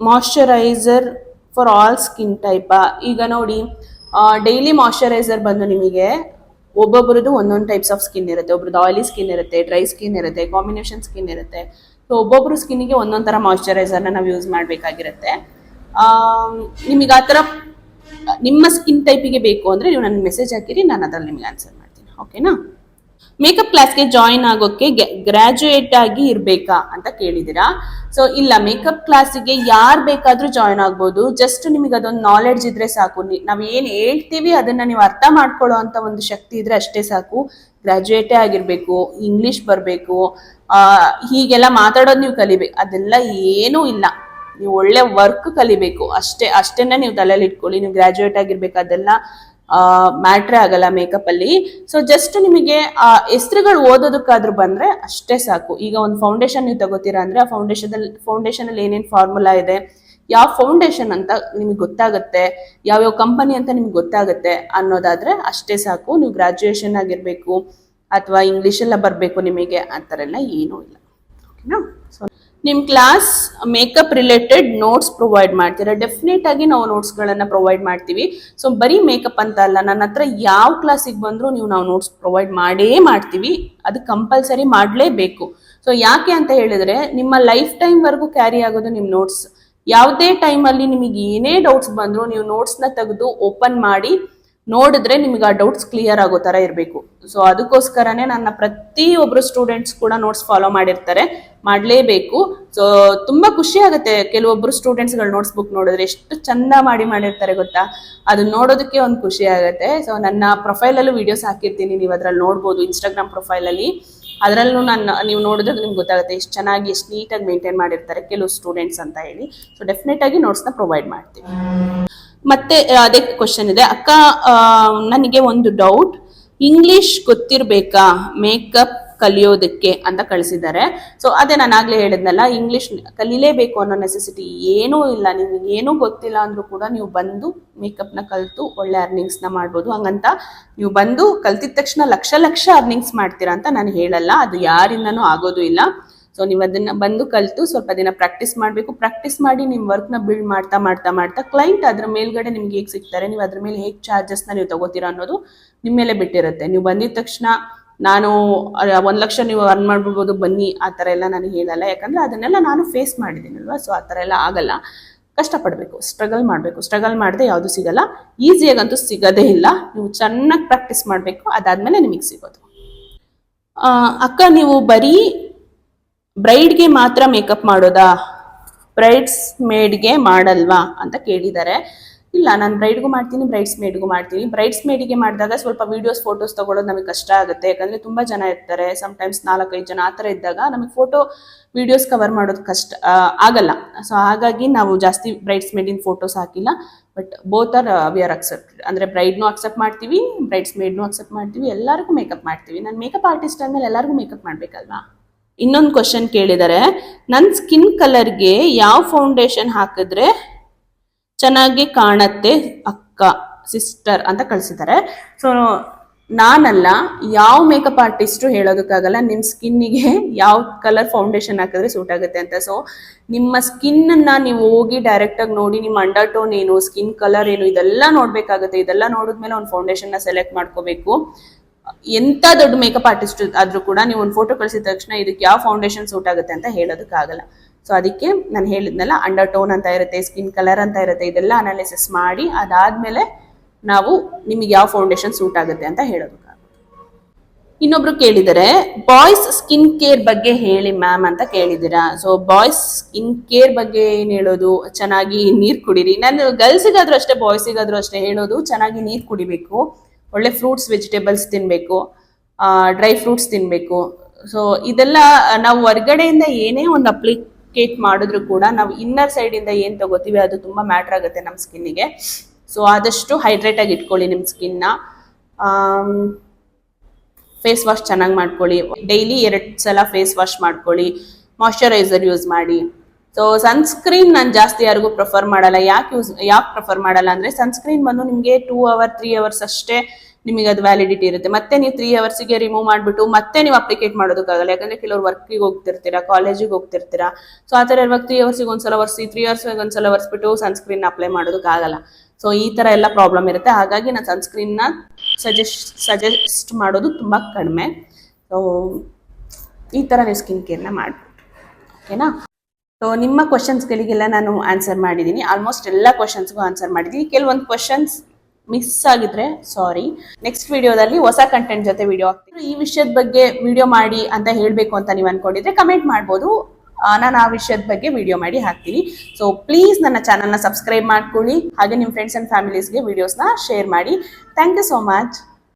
moisturiser for all skin type, ಈಗ ನೋಡಿ, ಡೈಲಿ ಮಾಯಶ್ಚರೈಸರ್ ಬಂದು ನಿಮಗೆ ಒಬ್ಬೊಬ್ರದ್ದು ಒಂದೊಂದು ಟೈಪ್ಸ್ ಆಫ್ ಸ್ಕಿನ್ ಇರುತ್ತೆ. ಒಬ್ರದ್ದು ಆಯಿಲಿ ಸ್ಕಿನ್ ಇರುತ್ತೆ, ಡ್ರೈ ಸ್ಕಿನ್ ಇರುತ್ತೆ, ಕಾಂಬಿನೇಷನ್ ಸ್ಕಿನ್ ಇರುತ್ತೆ. ಸೊ ಒಬ್ಬೊಬ್ರು ಸ್ಕಿನ್ಗೆ ಒಂದೊಂದು ಥರ ಮಾಯಶ್ಚರೈಸರ್ನ ನಾವು ಯೂಸ್ ಮಾಡಬೇಕಾಗಿರುತ್ತೆ. ನಿಮಗೆ ಆ ಥರ ನಿಮ್ಮ ಸ್ಕಿನ್ ಟೈಪಿಗೆ ಬೇಕು ಅಂದರೆ ನೀವು ನನಗೆ ಮೆಸೇಜ್ ಹಾಕಿರಿ, ನಾನು ಅದ್ರಲ್ಲಿ ನಿಮಗೆ ಆನ್ಸರ್ ಮಾಡ್ತೀನಿ. ಓಕೆನಾ? ಮೇಕಪ್ ಕ್ಲಾಸ್ಗೆ ಜಾಯಿನ್ ಆಗೋಕ್ಕೆ ಗ್ರಾಜುಯೇಟ್ ಆಗಿ ಇರಬೇಕಾ ಅಂತ ಕೇಳಿದ್ದೀರಾ. ಸೊ ಇಲ್ಲ, ಮೇಕಪ್ ಕ್ಲಾಸಿಗೆ ಯಾರು ಬೇಕಾದ್ರೂ ಜಾಯಿನ್ ಆಗ್ಬೋದು. ಜಸ್ಟ್ ನಿಮಗೆ ಅದೊಂದು ನಾಲೆಡ್ಜ್ ಇದ್ರೆ ಸಾಕು. ನಾವ್ ಏನ್ ಹೇಳ್ತೀವಿ ಅದನ್ನ ನೀವು ಅರ್ಥ ಮಾಡ್ಕೊಳ್ಳೋ ಅಂತ ಒಂದು ಶಕ್ತಿ ಇದ್ರೆ ಅಷ್ಟೇ ಸಾಕು. ಗ್ರಾಜುಯೇಟೇ ಆಗಿರ್ಬೇಕು, ಇಂಗ್ಲಿಷ್ ಬರಬೇಕು, ಹೀಗೆಲ್ಲ ಮಾತಾಡೋದು ನೀವು ಕಲಿಬೇಕು, ಅದೆಲ್ಲ ಏನೂ ಇಲ್ಲ. ನೀವು ಒಳ್ಳೆ ವರ್ಕ್ ಕಲಿಬೇಕು ಅಷ್ಟೇನೆ ನೀವು ತಲೆಯಲ್ಲಿ ಇಟ್ಕೊಳ್ಳಿ. ನೀವು ಗ್ರಾಜುಯೇಟ್ ಆಗಿರ್ಬೇಕು, ಅದೆಲ್ಲ ಮ್ಯಾಟ್ರೇ ಆಗಲ್ಲ ಮೇಕಪ್ ಅಲ್ಲಿ. ಸೊ ಜಸ್ಟ್ ನಿಮಗೆ ಹೆಸರುಗಳು ಓದೋದಕ್ಕಾದ್ರೂ ಬಂದ್ರೆ ಅಷ್ಟೇ ಸಾಕು. ಈಗ ಒಂದು ಫೌಂಡೇಶನ್ ನೀವು ತಗೋತೀರಾ ಅಂದ್ರೆ ಆ ಫೌಂಡೇಶನ್ ಅಲ್ಲಿ ಏನೇನ್ ಫಾರ್ಮುಲಾ ಇದೆ, ಯಾವ ಫೌಂಡೇಶನ್ ಅಂತ ನಿಮ್ಗೆ ಗೊತ್ತಾಗುತ್ತೆ, ಯಾವ್ಯಾವ ಕಂಪನಿ ಅಂತ ನಿಮ್ಗೆ ಗೊತ್ತಾಗುತ್ತೆ ಅನ್ನೋದಾದ್ರೆ ಅಷ್ಟೇ ಸಾಕು. ನೀವು ಗ್ರಾಜುಯೇಷನ್ ಆಗಿರ್ಬೇಕು ಅಥವಾ ಇಂಗ್ಲಿಷ್ ಎಲ್ಲ ಬರ್ಬೇಕು ನಿಮಗೆ, ಆ ಥರ ಎಲ್ಲ ಏನೂ ಇಲ್ಲ. ಓಕೆನಾ? ಸೊ ನಿಮ್ಮ class makeup related notes provide ಮಾಡ್ತೀರಾ? ಡೆಫಿನೆಟ್ ಆಗಿ ನಾವು ನೋಟ್ಸ್ಗಳನ್ನು ಪ್ರೊವೈಡ್ ಮಾಡ್ತೀವಿ. ಸೊ ಬರೀ ಮೇಕಪ್ ಅಂತ ಅಲ್ಲ, ನನ್ನ ಹತ್ರ ಯಾವ ಕ್ಲಾಸಿಗೆ ಬಂದರೂ ನಾವು ನೋಟ್ಸ್ ಪ್ರೊವೈಡ್ ಮಾಡೇ ಮಾಡ್ತೀವಿ. ಅದು ಕಂಪಲ್ಸರಿ ಮಾಡಲೇಬೇಕು. ಸೊ ಯಾಕೆ ಅಂತ ಹೇಳಿದ್ರೆ, ನಿಮ್ಮ ಲೈಫ್ ಟೈಮ್ವರೆಗೂ ಕ್ಯಾರಿ ಆಗೋದು ನಿಮ್ಮ ನೋಟ್ಸ್. ಯಾವುದೇ ಟೈಮಲ್ಲಿ ನಿಮಗೆ ಏನೇ ಡೌಟ್ಸ್ ಬಂದರೂ ನೀವು ನೋಟ್ಸ್ನ ತೆಗೆದು ಓಪನ್ ಮಾಡಿ ನೋಡಿದ್ರೆ ನಿಮಗೆ ಆ ಡೌಟ್ಸ್ ಕ್ಲಿಯರ್ ಆಗೋ ಥರ ಇರಬೇಕು. ಸೊ ಅದಕ್ಕೋಸ್ಕರನೇ ನನ್ನ ಪ್ರತಿಯೊಬ್ಬರು ಸ್ಟೂಡೆಂಟ್ಸ್ ಕೂಡ ನೋಟ್ಸ್ ಫಾಲೋ ಮಾಡಿರ್ತಾರೆ, ಮಾಡಲೇಬೇಕು. ಸೊ ತುಂಬ ಖುಷಿ ಆಗುತ್ತೆ ಕೆಲವೊಬ್ಬರು ಸ್ಟೂಡೆಂಟ್ಸ್ಗಳು ನೋಟ್ಸ್ ಬುಕ್ ನೋಡಿದ್ರೆ ಎಷ್ಟು ಚಂದ ಮಾಡಿರ್ತಾರೆ ಗೊತ್ತಾ, ಅದನ್ನ ನೋಡೋದಕ್ಕೆ ಒಂದು ಖುಷಿ ಆಗುತ್ತೆ. ಸೊ ನನ್ನ ಪ್ರೊಫೈಲಲ್ಲೂ ವಿಡಿಯೋಸ್ ಹಾಕಿರ್ತೀನಿ, ನೀವು ಅದರಲ್ಲಿ ನೋಡ್ಬೋದು. ಇನ್ಸ್ಟಾಗ್ರಾಮ್ ಪ್ರೊಫೈಲಲ್ಲಿ ಅದರಲ್ಲೂ ನೀವು ನೋಡಿದ್ರೆ ನಿಮ್ಗೆ ಗೊತ್ತಾಗುತ್ತೆ ಎಷ್ಟು ಚೆನ್ನಾಗಿ ಎಷ್ಟು ನೀಟಾಗಿ ಮೇಂಟೈನ್ ಮಾಡಿರ್ತಾರೆ ಕೆಲವು ಸ್ಟೂಡೆಂಟ್ಸ್ ಅಂತ ಹೇಳಿ. ಸೊ ಡೆಫಿನೆಟ್ ಆಗಿ ನೋಟ್ಸ್ನ ಪ್ರೊವೈಡ್ ಮಾಡ್ತೀವಿ. ಮತ್ತೆ ಅದೇ ಕ್ವಶನ್ ಇದೆ, ಅಕ್ಕ ನನಗೆ ಒಂದು ಡೌಟ್, ಇಂಗ್ಲಿಷ್ ಗೊತ್ತಿರಬೇಕಾ ಮೇಕಪ್ ಕಲಿಯೋದಕ್ಕೆ ಅಂತ ಕಳಿಸಿದ್ದಾರೆ. ಸೊ ಅದೇ ನಾನು ಆಗ್ಲೇ ಹೇಳಿದ್ನಲ್ಲ, ಇಂಗ್ಲಿಷ್ ಕಲಿಲೇಬೇಕು ಅನ್ನೋ ನೆಸೆಸಿಟಿ ಏನೂ ಇಲ್ಲ. ನಿಮ್ಗೆ ಏನೂ ಗೊತ್ತಿಲ್ಲ ಅಂದ್ರೂ ಕೂಡ ನೀವು ಬಂದು ಮೇಕಪ್ನ ಕಲಿತು ಒಳ್ಳೆ ಅರ್ನಿಂಗ್ಸ್ನ ಮಾಡ್ಬೋದು. ಹಂಗಂತ ನೀವು ಬಂದು ಕಲ್ತಿದ ತಕ್ಷಣ ಲಕ್ಷ ಅರ್ನಿಂಗ್ಸ್ ಮಾಡ್ತೀರಾ ಅಂತ ನಾನು ಹೇಳಲ್ಲ, ಅದು ಯಾರಿಂದನೂ ಆಗೋದು ಇಲ್ಲ. ಸೊ ನೀವು ಅದನ್ನ ಬಂದು ಕಲಿತು ಸ್ವಲ್ಪ ದಿನ ಪ್ರಾಕ್ಟೀಸ್ ಮಾಡಬೇಕು. ಪ್ರಾಕ್ಟೀಸ್ ಮಾಡಿ ನಿಮ್ಮ ವರ್ಕ್ನ ಬಿಲ್ಡ್ ಮಾಡ್ತಾ ಕ್ಲೈಂಟ್ ಅದ್ರ ಮೇಲ್ಗಡೆ ನಿಮ್ಗೆ ಹೇಗೆ ಸಿಗ್ತಾರೆ, ನೀವು ಅದ್ರ ಮೇಲೆ ಹೇಗೆ ಚಾರ್ಜಸ್ನ ನೀವು ತಗೋತೀರಾ ಅನ್ನೋದು ನಿಮ್ಮ ಮೇಲೆ ಬಿಟ್ಟಿರುತ್ತೆ. ನೀವು ಬಂದಿದ ತಕ್ಷಣ ನಾನು 1 ಲಕ್ಷ ನೀವು ಅರ್ನ್ ಮಾಡ್ಬಿಡ್ಬೋದು ಬನ್ನಿ, ಆ ಥರ ಎಲ್ಲ ನಾನು ಹೇಳಲ್ಲ. ಯಾಕಂದ್ರೆ ಅದನ್ನೆಲ್ಲ ನಾನು ಫೇಸ್ ಮಾಡಿದ್ದೀನಲ್ವಾ. ಸೊ ಆ ಥರ ಎಲ್ಲ ಆಗಲ್ಲ. ಕಷ್ಟಪಡಬೇಕು, ಸ್ಟ್ರಗಲ್ ಮಾಡಬೇಕು. ಸ್ಟ್ರಗಲ್ ಮಾಡದೆ ಯಾವುದು ಸಿಗಲ್ಲ, ಈಸಿಯಾಗಂತೂ ಸಿಗೋದೇ ಇಲ್ಲ. ನೀವು ಚೆನ್ನಾಗಿ ಪ್ರಾಕ್ಟೀಸ್ ಮಾಡಬೇಕು, ಅದಾದ್ಮೇಲೆ ನಿಮಗೆ ಸಿಗೋದು. ಅಕ್ಕ ನೀವು ಬರೀ ಬ್ರೈಡ್ಗೆ ಮಾತ್ರ ಮೇಕಪ್ ಮಾಡೋದಾ? ಬ್ರೈಡ್ಸ್ ಮೇಡ್ಗೆ ಮಾಡಲ್ವಾ ಅಂತ ಕೇಳಿದ್ದಾರೆ. ಇಲ್ಲ, ನಾನು ಬ್ರೈಡ್ಗೂ ಮಾಡ್ತೀನಿ, ಬ್ರೈಡ್ಸ್ ಮೇಡ್ಗೂ ಮಾಡ್ತೀನಿ. ಬ್ರೈಡ್ಸ್ ಮೇಡಿಗೆ ಮಾಡಿದಾಗ ಸ್ವಲ್ಪ ವಿಡಿಯೋಸ್ ಫೋಟೋಸ್ ತಗೊಳ್ಳೋದು ನಮಗೆ ಕಷ್ಟ ಆಗುತ್ತೆ, ಯಾಕಂದ್ರೆ ತುಂಬಾ ಜನ ಇರ್ತಾರೆ, ಟೈಮ್ಸ್ 4-5 ಜನ ಆ ಥರ ಇದ್ದಾಗ ನಮಗೆ ಫೋಟೋ ವಿಡಿಯೋಸ್ ಕವರ್ ಮಾಡೋದು ಕಷ್ಟ ಆಗಲ್ಲ. ಸೊ ಹಾಗಾಗಿ ನಾವು ಜಾಸ್ತಿ ಬ್ರೈಡ್ಸ್ ಮೇಡಿನ ಫೋಟೋಸ್ ಹಾಕಿಲ್ಲ. But both are we are accepted. ಅಂದ್ರೆ ಬ್ರೈಡ್ನು ಅಕ್ಸೆಪ್ಟ್ ಮಾಡ್ತೀವಿ, ಬ್ರೈಡ್ಸ್ ಮೇಡ್ನು ಅಕ್ಸೆಪ್ಟ್ ಮಾಡ್ತೀವಿ, ಎಲ್ಲರಿಗೂ ಮೇಕಪ್ ಮಾಡ್ತೀವಿ. ನಾನು ಮೇಕಪ್ ಆರ್ಟಿಸ್ಟ್ ಅಂದಮೇಲೆ ಎಲ್ಲರಿಗೂ ಮೇಕಪ್ ಮಾಡ್ಬೇಕಲ್ವಾ. ಇನ್ನೊಂದು ಕ್ವಶನ್ ಕೇಳಿದರೆ, ನನ್ನ ಸ್ಕಿನ್ ಕಲರ್ಗೆ ಯಾವ ಫೌಂಡೇಶನ್ ಹಾಕಿದ್ರೆ ಚೆನ್ನಾಗಿ ಕಾಣತ್ತೆ ಅಕ್ಕ, ಸಿಸ್ಟರ್ ಅಂತ ಕಳಿಸಿದ್ದಾರೆ. ಸೊ ನಾನಲ್ಲ, ಯಾವ ಮೇಕಪ್ ಆರ್ಟಿಸ್ಟು ಹೇಳೋದಕ್ಕಾಗಲ್ಲ ನಿಮ್ಮ ಸ್ಕಿನ್ನಿಗೆ ಯಾವ ಕಲರ್ ಫೌಂಡೇಶನ್ ಹಾಕಿದ್ರೆ ಸೂಟ್ ಆಗುತ್ತೆ ಅಂತ. ಸೊ ನಿಮ್ಮ ಸ್ಕಿನ್ನ ನೀವು ಹೋಗಿ ಡೈರೆಕ್ಟಾಗಿ ನೋಡಿ, ನಿಮ್ಮ ಅಂಡರ್ ಟೋನ್ ಏನು, ಸ್ಕಿನ್ ಕಲರ್ ಏನು, ಇದೆಲ್ಲ ನೋಡಬೇಕಾಗುತ್ತೆ. ಇದೆಲ್ಲ ನೋಡಿದ್ಮೇಲೆ ಒಂದು ಫೌಂಡೇಶನ್ನ ಸೆಲೆಕ್ಟ್ ಮಾಡ್ಕೋಬೇಕು. ಎಂಥ ದೊಡ್ಡ ಮೇಕಪ್ ಆರ್ಟಿಸ್ಟ್ ಆದರೂ ಕೂಡ ನೀವು ಒಂದು ಫೋಟೋ ಕಳಿಸಿದ ತಕ್ಷಣ ಇದಕ್ಕೆ ಯಾವ ಫೌಂಡೇಶನ್ ಸೂಟ್ ಆಗುತ್ತೆ ಅಂತ ಹೇಳೋದಕ್ಕಾಗಲ್ಲ. ಸೊ ಅದಕ್ಕೆ ನಾನು ಹೇಳಿದ್ನಲ್ಲ, ಅಂಡರ್ ಟೋನ್ ಅಂತ ಇರುತ್ತೆ, ಸ್ಕಿನ್ ಕಲರ್ ಅಂತ ಇರುತ್ತೆ, ಇದೆಲ್ಲ ಅನಾಲಿಸಿಸ್ ಮಾಡಿ ಅದಾದ್ಮೇಲೆ ನಾವು ನಿಮಗೆ ಯಾವ ಫೌಂಡೇಶನ್ ಸೂಟ್ ಆಗುತ್ತೆ ಅಂತ ಹೇಳೋದಕ್ಕಾಗುತ್ತೆ. ಇನ್ನೊಬ್ರು ಕೇಳಿದರೆ, ಬಾಯ್ಸ್ ಸ್ಕಿನ್ ಕೇರ್ ಬಗ್ಗೆ ಹೇಳಿ ಮ್ಯಾಮ್ ಅಂತ ಕೇಳಿದ್ದೀರಾ. ಸೊ ಬಾಯ್ಸ್ ಸ್ಕಿನ್ ಕೇರ್ ಬಗ್ಗೆ ಏನು ಹೇಳೋದು, ಚೆನ್ನಾಗಿ ನೀರು ಕುಡೀರಿ. ನಾನು ಗರ್ಲ್ಸಿಗಾದ್ರೂ ಅಷ್ಟೇ, ಬಾಯ್ಸಿಗಾದ್ರೂ ಅಷ್ಟೇ ಹೇಳೋದು, ಚೆನ್ನಾಗಿ ನೀರು ಕುಡಿಬೇಕು, ಒಳ್ಳೆ ಫ್ರೂಟ್ಸ್ ವೆಜಿಟೇಬಲ್ಸ್ ತಿನ್ನಬೇಕು, ಡ್ರೈ ಫ್ರೂಟ್ಸ್ ತಿನ್ನಬೇಕು. ಸೊ ಇದೆಲ್ಲ ನಾವು ಹೊರ್ಗಡೆಯಿಂದ ಏನೇ ಒಂದು ಅಪ್ಲಿಕೇಟ್ ಮಾಡಿದ್ರು ಕೂಡ ನಾವು ಇನ್ನರ್ ಸೈಡಿಂದ ಏನು ತಗೋತೀವಿ ಅದು ತುಂಬ ಮ್ಯಾಟ್ರ್ ಆಗುತ್ತೆ ನಮ್ಮ ಸ್ಕಿನ್ನಿಗೆ. ಸೊ ಆದಷ್ಟು ಹೈಡ್ರೇಟಾಗಿ ಇಟ್ಕೊಳ್ಳಿ ನಿಮ್ಮ ಸ್ಕಿನ್ನ. ಫೇಸ್ ವಾಶ್ ಚೆನ್ನಾಗಿ ಮಾಡ್ಕೊಳ್ಳಿ, ಡೈಲಿ 2 ಸಲ ಫೇಸ್ ವಾಶ್ ಮಾಡ್ಕೊಳ್ಳಿ, ಮಾಯ್ಶ್ಚರೈಸರ್ ಯೂಸ್ ಮಾಡಿ. ಸೊ ಸನ್ಸ್ಕ್ರೀನ್ ನಾನು ಜಾಸ್ತಿ ಯಾರಿಗೂ ಪ್ರಿಫರ್ ಮಾಡಲ್ಲ. ಯಾಕೆ ಪ್ರಿಫರ್ ಮಾಡಲ್ಲ ಅಂದರೆ, ಸನ್ಸ್ಕ್ರೀನ್ ಬಂದು ನಿಮಗೆ 2 hours 3 hours ಅಷ್ಟೇ ನಿಮಗೆ ಅದು ವ್ಯಾಲಿಡಿಟಿ ಇರುತ್ತೆ. ಮತ್ತೆ ನೀವು 3 hours ರಿಮೂವ್ ಮಾಡಿಬಿಟ್ಟು ಮತ್ತೆ ನೀವು ಅಪ್ಲಿಕೇಟ್ ಮಾಡೋದಕ್ಕಾಗಲ್ಲ, ಯಾಕಂದರೆ ಕೆಲವರು ವರ್ಕಿಗೆ ಹೋಗ್ತಿರ್ತೀರಾ, ಕಾಲೇಜಿಗೆ ಹೋಗ್ತಿರ್ತೀರಾ. ಸೊ ಆ ಥರ ಇರುವಾಗ 3 hours ಒಂದ್ಸಲ ಒರೆಸಿ, 3 hours ಒಂದ್ಸಲ ಒರೆಸ್ಬಿಟ್ಟು ಸನ್ಸ್ಕ್ರೀನ್ ಅಪ್ಲೈ ಮಾಡೋದಕ್ಕಾಗಲ್ಲ. ಸೊ ಈ ಥರ ಎಲ್ಲ ಪ್ರಾಬ್ಲಮ್ ಇರುತ್ತೆ. ಹಾಗಾಗಿ ನಾನು ಸನ್ಸ್ಕ್ರೀನ್ನ ಸಜೆಸ್ಟ್ ಮಾಡೋದು ತುಂಬ ಕಡಿಮೆ. ಸೊ ಈ ಥರ ನೀವು ಸ್ಕಿನ್ ಕೇರ್ನ ಮಾಡ್ಬೋದು, ಓಕೆನಾ. ಸೊ ನಿಮ್ಮ ಕ್ವಶನ್ಸ್ಗಳಿಗೆಲ್ಲ ನಾನು ಆನ್ಸರ್ ಮಾಡಿದ್ದೀನಿ, ಆಲ್ಮೋಸ್ಟ್ ಎಲ್ಲ ಕ್ವಶನ್ಸ್ಗೂ ಆನ್ಸರ್ ಮಾಡಿದ್ದೀನಿ. ಕೆಲವೊಂದು ಕ್ವಶನ್ಸ್ ಮಿಸ್ ಆಗಿದ್ರೆ ಸಾರಿ. ನೆಕ್ಸ್ಟ್ ವಿಡಿಯೋದಲ್ಲಿ ಹೊಸ ಕಂಟೆಂಟ್ ಜೊತೆ ವಿಡಿಯೋ ಹಾಕ್ತೀನಿ. ಈ ವಿಷಯದ ಬಗ್ಗೆ ವಿಡಿಯೋ ಮಾಡಿ ಅಂತ ಹೇಳಬೇಕು ಅಂತ ನೀವು ಅನ್ಕೊಂಡಿದ್ರೆ ಕಮೆಂಟ್ ಮಾಡ್ಬೋದು, ನಾನು ಆ ವಿಷಯದ ಬಗ್ಗೆ ವಿಡಿಯೋ ಮಾಡಿ ಹಾಕ್ತೀನಿ. ಸೊ ಪ್ಲೀಸ್ ನನ್ನ ಚಾನಲ್ನ ಸಬ್ಸ್ಕ್ರೈಬ್ ಮಾಡ್ಕೊಳ್ಳಿ, ಹಾಗೆ ನಿಮ್ಮ ಫ್ರೆಂಡ್ಸ್ ಆ್ಯಂಡ್ ಫ್ಯಾಮಿಲೀಸ್ಗೆ ವಿಡಿಯೋಸ್ನ ಶೇರ್ ಮಾಡಿ. Thank you so much.